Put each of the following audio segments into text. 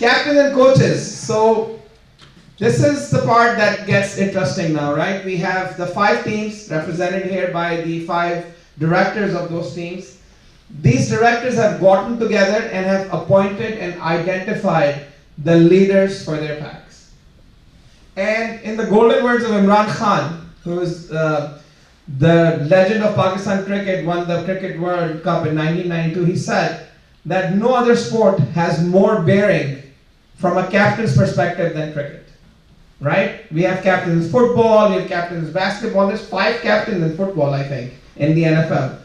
Captain and coaches. So this is the part that gets interesting now, right? We have the 5 teams represented here by the 5 directors of those teams. These directors have gotten together and have appointed and identified the leaders for their packs. And in the golden words of Imran Khan, who is the legend of Pakistan cricket, won the Cricket World Cup in 1992, he said that no other sport has more bearing from a captain's perspective than cricket. Right? We have captains in football, we have captains in basketball. There's 5 captains in football, I think, in the NFL.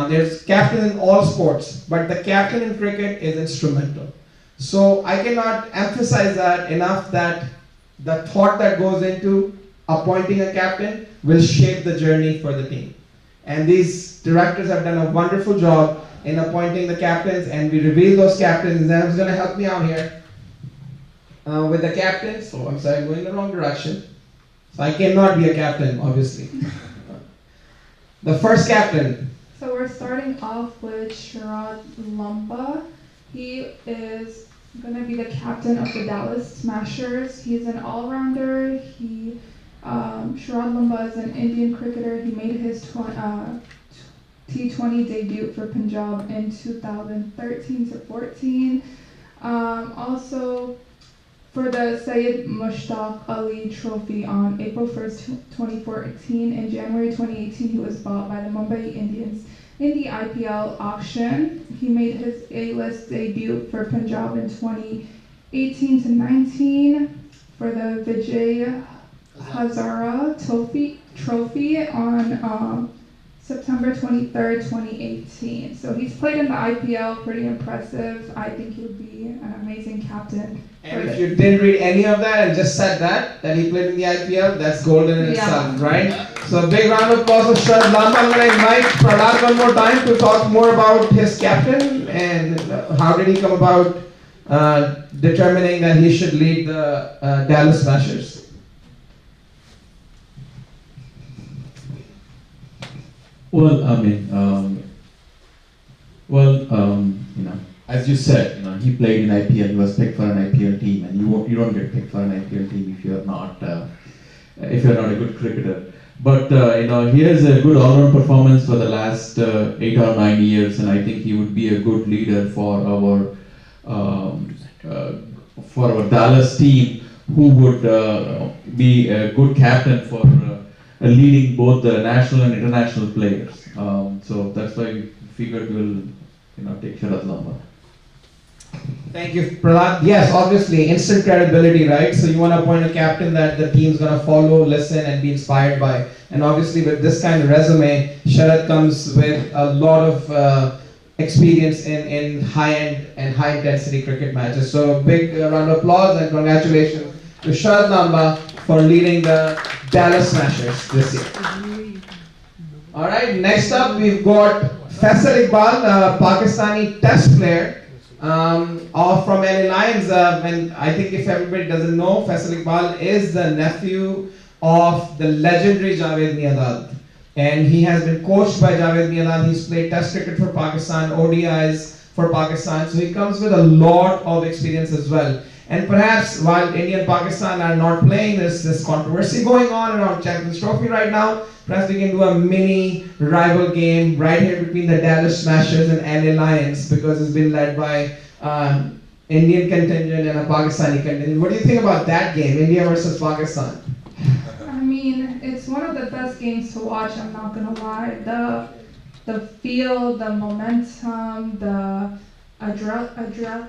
There's captains in all sports, but the captain in cricket is instrumental. So I cannot emphasize that enough, that the thought that goes into appointing a captain will shape the journey for the team. And these directors have done a wonderful job in appointing the captains, and we reveal those captains. And Zam's going to help me out here with the captains. So I'm sorry, I'm going in the wrong direction. So I cannot be a captain, obviously. The first captain. So we're starting off with Sharad Lumba. He is going to be the captain of the Dallas Smashers. He's an all-rounder. Sharad Lumba is an Indian cricketer. He made his T20 debut for Punjab in 2013 to 14. Also, for the Syed Mushtaq Ali Trophy on April 1st, 2014. In January 2018, he was bought by the Mumbai Indians in the IPL auction. He made his A-list debut for Punjab in 2018 to 19 for the Vijay Hazara Trophy on September 23rd, 2018. So he's played in the IPL, pretty impressive. I think he would be an amazing captain. And if you didn't read any of that and just said that he played in the IPL, that's golden in itself, right? So a big round of applause for Sharad Lumba. I'm going to invite Prahlad one more time to talk more about his captain and how did he come about determining that he should lead the Dallas Smashers. Well, I mean, as you said, he played in IPL. He was picked for an IPL team, and you don't get picked for an IPL team if you're not a good cricketer. But he has a good all-round performance for the last 8 or 9 years, and I think he would be a good leader for our Dallas team, who would be a good captain for leading both the national and international players. So that's why we figured we'll take Sharad Lumba. Thank you, Prahlad. Yes, obviously, instant credibility, right? So you want to appoint a captain that the team's going to follow, listen, and be inspired by. And obviously, with this kind of resume, Sharad comes with a lot of experience in high-end and high-intensity cricket matches. So big round of applause and congratulations to Sharad Lumba for leading the Dallas Smashers this year. All right, next up we've got Faisal Iqbal, a Pakistani test player from LA Lions. And I think if everybody doesn't know, Faisal Iqbal is the nephew of the legendary Javed Miandad. And he has been coached by Javed Miandad. He's played test cricket for Pakistan, ODIs for Pakistan. So he comes with a lot of experience as well. And perhaps while India and Pakistan are not playing, there's this controversy going on around Champions Trophy right now. Perhaps we can do a mini rival game right here between the Dallas Smashers and LA Lions, because it's been led by Indian contingent and a Pakistani contingent. What do you think about that game, India versus Pakistan? I mean, it's one of the best games to watch, I'm not gonna lie. The feel, the momentum, the adrenaline.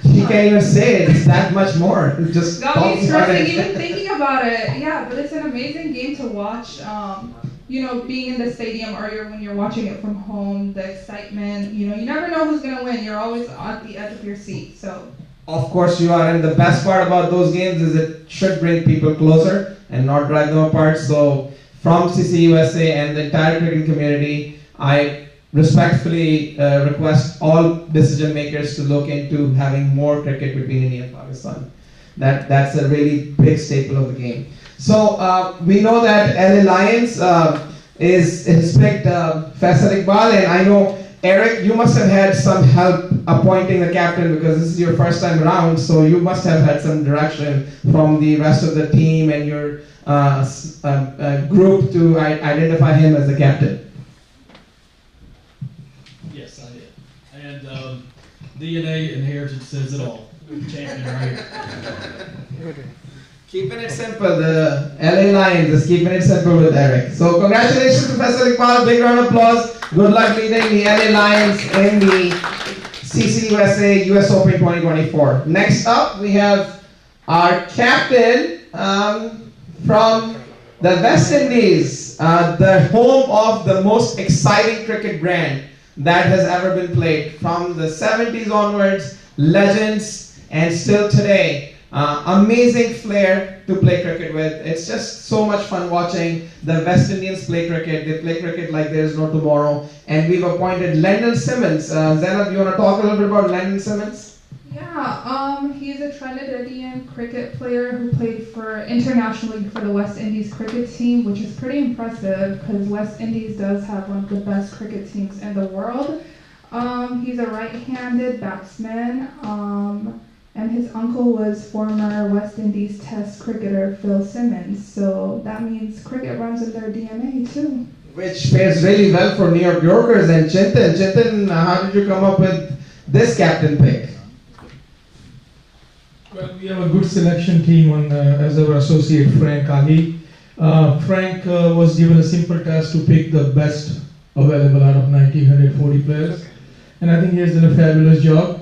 She can't even say it. It's that much more. It just got me stressing even thinking about it. Yeah, but it's an amazing game to watch. Being in the stadium or when you're watching it from home, the excitement. You never know who's gonna win. You're always at the edge of your seat. So. Of course you are, and the best part about those games is it should bring people closer and not drive them apart. So from CCUSA and the entire cricket community, I respectfully request all decision makers to look into having more cricket between India and Pakistan. That's a really big staple of the game. So we know that LA Lions is picked Faisal Iqbal, and I know Eric, you must have had some help appointing the captain because this is your first time around, so you must have had some direction from the rest of the team and your group to identify him as the captain. Yes, I did. And DNA inheritance says it all. Champion, right? Keeping it simple, the LA Lions is keeping it simple with Eric. So congratulations, Professor Iqbal. Big round of applause. Good luck leading the LA Lions in the CCUSA US Open 2024. Next up, we have our captain from the West Indies, the home of the most exciting cricket brand that has ever been played. From the 70s onwards, legends, and still today. Amazing flair to play cricket with. It's just so much fun watching the West Indians play cricket. They play cricket like there is no tomorrow. And we've appointed Lyndon Simmons. Zainab, you want to talk a little bit about Lyndon Simmons? Yeah, he's a Trinidadian cricket player who played internationally for the West Indies cricket team, which is pretty impressive because West Indies does have one of the best cricket teams in the world. He's a right-handed batsman. And his uncle was former West Indies Test cricketer Phil Simmons, so that means cricket runs in their DNA too. Which fares really well for New York Yorkers. And Chintan, how did you come up with this captain pick? Well, we have a good selection team as our associate Frank Aghi. Frank was given a simple task to pick the best available out of 1,940 players, and I think he has done a fabulous job.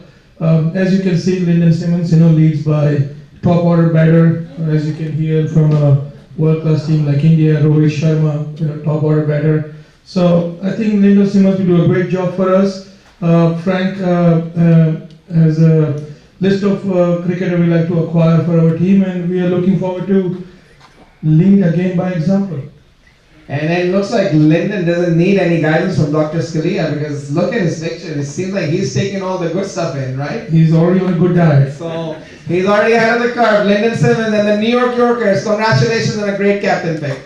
As you can see, Lyndon Simmons, leads by top order batter. As you can hear from a world-class team like India, Rohit Sharma, top order batter. So I think Lyndon Simmons will do a great job for us. Frank has a list of cricketers we like to acquire for our team, and we are looking forward to lead again by example. And it looks like Lyndon doesn't need any guidance from Dr. Scalia because look at his picture. It seems like he's taking all the good stuff in, right? He's already on a good diet. So he's already ahead of the curve. Lyndon Simmons and the New York Yorkers. Congratulations on a great captain pick.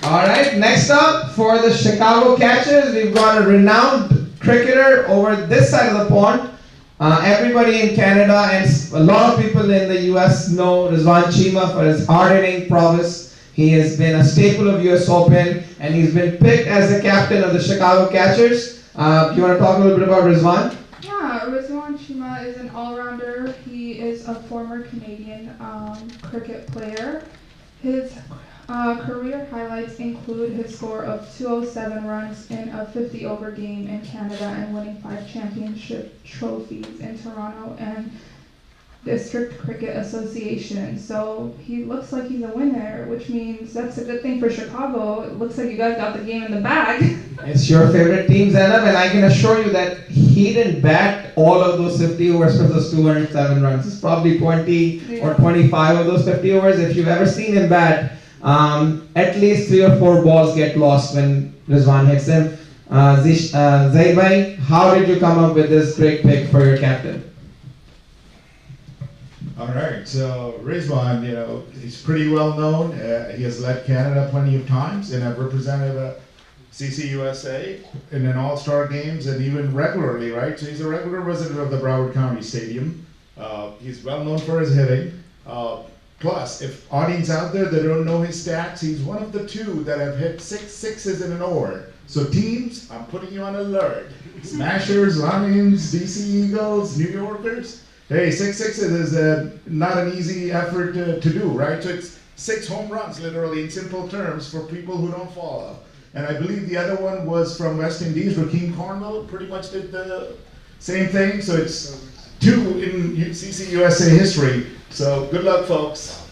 All right, next up for the Chicago Catchers, we've got a renowned cricketer over this side of the pond. Everybody in Canada and a lot of people in the US know Rizwan Cheema for his hard-hitting prowess. He has been a staple of US Open, and he's been picked as the captain of the Chicago Catchers. You want to talk a little bit about Rizwan? Yeah, Rizwan Cheema is an all-rounder. He is a former Canadian cricket player. His career highlights include his score of 207 runs in a 50-over game in Canada and winning 5 championship trophies in Toronto and District Cricket Association. So he looks like he's a winner, which means that's a good thing for Chicago. It looks like you guys got the game in the bag. It's your favorite team, Zainab, and I can assure you that he didn't bat all of those 50 overs for those 207 runs. It's probably 20 or 25 of those 50 overs. If you've ever seen him bat, at least 3 or 4 balls get lost when Rizwan hits him. Zaid bhai, how did you come up with this great pick for your captain? All right, so Rizwan, he's pretty well known. He has led Canada plenty of times, and I've represented CCUSA in an all-star games and even regularly, right? So he's a regular resident of the Broward County Stadium. He's well known for his hitting. Plus, if audience out there that don't know his stats, he's one of the 2 that have hit 6 sixes in an over. So teams, I'm putting you on alert. Smashers, Lions, DC Eagles, New Yorkers. Hey, 6 sixes is not an easy effort to do, right? So it's 6 home runs, literally, in simple terms, for people who don't follow. And I believe the other one was from West Indies, Rakeem Cornwell pretty much did the same thing. So it's 2 in CCUSA history. So good luck, folks.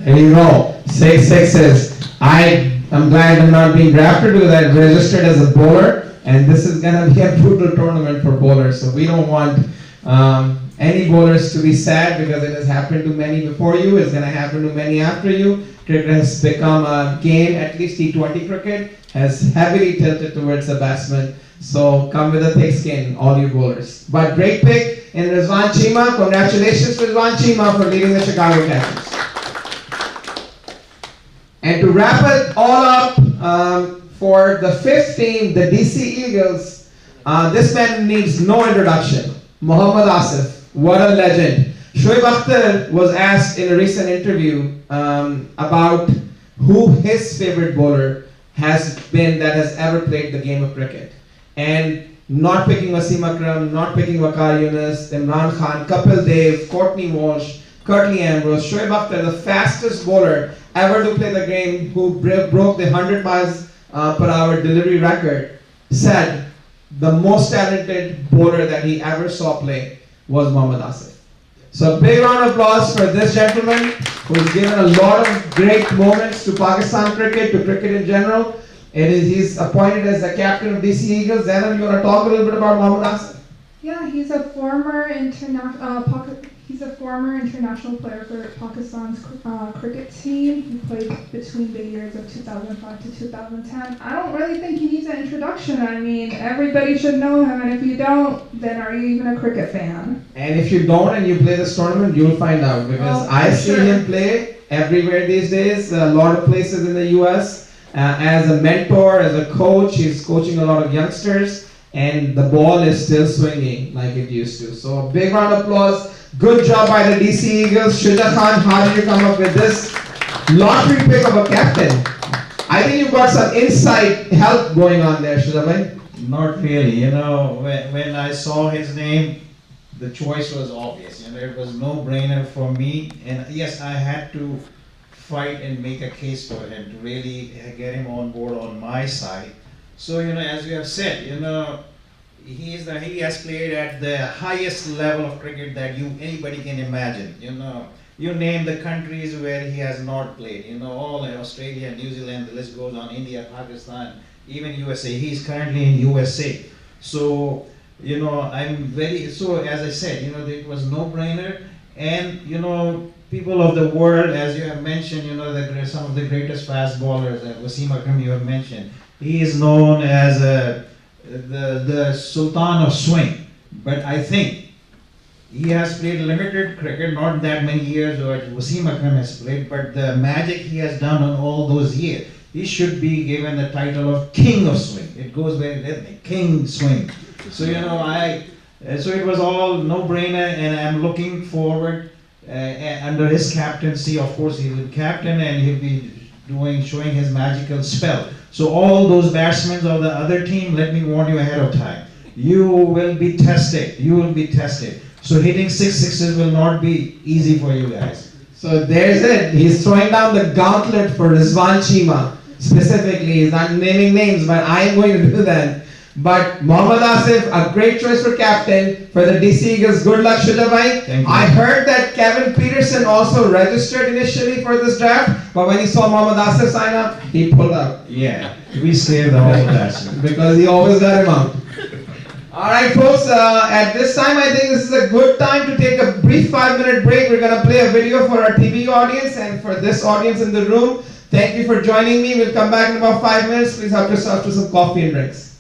There you go, 6 sixes. I'm glad I'm not being drafted because I registered as a bowler, and this is going to be a brutal tournament for bowlers. So we don't want any bowlers to be sad because it has happened to many before you. It's going to happen to many after you. Cricket has become a game, at least T20 cricket, has heavily tilted towards the batsman. So come with a thick skin, all you bowlers. But great pick in Rizwan Cheema. Congratulations to Rizwan Cheema for leading the Chicago Catchers. And to wrap it all up, for the fifth team, the DC Eagles, this man needs no introduction. Mohammad Asif, what a legend. Shoaib Akhtar was asked in a recent interview about who his favorite bowler has been that has ever played the game of cricket. And not picking Wasim Akram, not picking Waqar Yunus, Imran Khan, Kapil Dev, Courtney Walsh, Curtly Ambrose, Shoaib Akhtar, the fastest bowler ever to play the game, who broke the 100 miles per hour delivery record, said the most talented bowler that he ever saw play was Mohammad Asif. So a big round of applause for this gentleman who's given a lot of great moments to Pakistan cricket, to cricket in general. He's appointed as the captain of DC Eagles. Zainab, you want to talk a little bit about Mohammad Asif? Yeah, he's a former international player for Pakistan's cricket team. He played between the years of 2005 to 2010. I don't really think he needs an introduction. I mean, everybody should know him, and if you don't, then are you even a cricket fan? And if you don't and you play this tournament, you'll find out, because I see him play everywhere these days, a lot of places in the US. As a mentor, as a coach, he's coaching a lot of youngsters, and the ball is still swinging like it used to. So a big round of applause. Good job by the DC Eagles. Shuja Khan, how did you come up with this lottery pick of a captain? I think you've got some inside help going on there, Shuja bhai. Not really. You know, when I saw his name, the choice was obvious. You know, it was no-brainer for me. And yes, I had to fight and make a case for him to really get him on board on my side. So, you know, as you have said, you know, he has played at the highest level of cricket that anybody can imagine. You know, you name the countries where he has not played. You know, all in Australia, New Zealand, the list goes on. India, Pakistan, even USA. He's currently in USA. So, you know, as I said, you know, it was no-brainer. And, you know, people of the world, as you have mentioned, you know, some of the greatest fast bowlers, Wasim Akram you have mentioned. He is known as the Sultan of Swing. But I think he has played limited cricket, not that many years, or Wasim Akram has played, but the magic he has done on all those years, he should be given the title of King of Swing. It goes very ethnic, King Swing. So, you know, so it was all no-brainer, and I'm looking forward under his captaincy. Of course, he will captain and he'll be showing his magical spell. So all those batsmen of the other team, let me warn you ahead of time. You will be tested. You will be tested. So hitting 6 sixes will not be easy for you guys. So there's it. He's throwing down the gauntlet for Rizwan Cheema. Specifically, he's not naming names, but I am going to do that. But Mohammad Asif, a great choice for captain for the DC Eagles. Good luck, Shuja bhai. Thank you. I heard that Kevin Peterson also registered initially for this draft, but when he saw Mohammad Asif sign up, he pulled out. Yeah, we saved the whole batsman. Because he always got him out. Alright folks, at this time I think this is a good time to take a brief 5-minute break. We're going to play a video for our TV audience and for this audience in the room. Thank you for joining me. We'll come back in about 5 minutes. Please help yourself to some coffee and drinks.